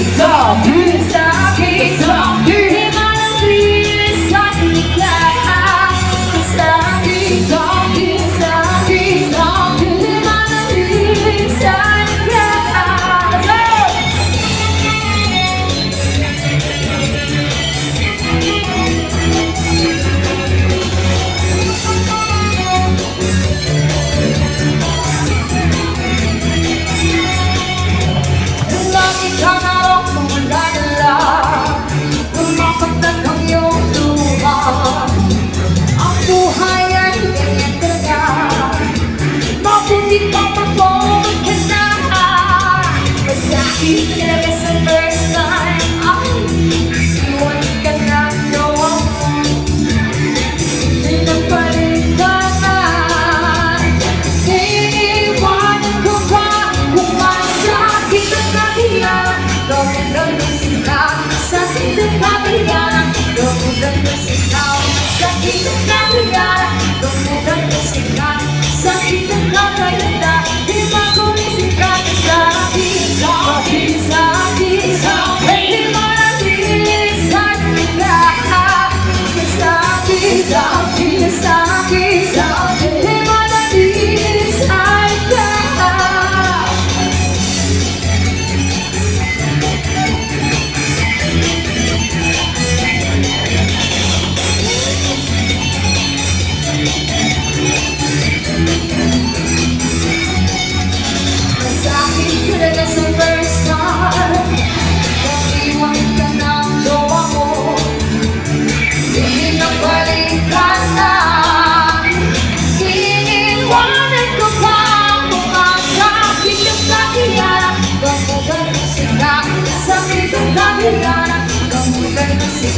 sakit, sakit, sakit. Di malamig sa likha. Sakit, sakit, sakit, sakit. Di malamig sa likha. Langit ka na raw mamalala. Lumakapag ang iyong luha. Ang buhay ay ganyan talaga. Mabuti pa mag-moment ka na. Masakit talaga sa first time. Ay, iwan ka na jowa mo. Pinagpalit ka na. Iiwanan ko pa kung masakit ang kahiyan. Gawin mo sila, sakit ang kahiyan. Gawin mo sila, sakit ang kahiyan. Gawin mo sila, sakit ang kahiyan. Di magulisip ka na sakit, sakit, sakit, sakit. Di malamig sa likha. Sakit, sakit, sakit, sakit. Di malamig sa likha. Masakit talaga sa first time. Nag-iwan ka ng jowa mo. Hindi na balikan na. Iiwanan ko pa kung masakit ang kahiyan. Gamutan mo sila, sakit ang kahiyan. Gamutan mo sila.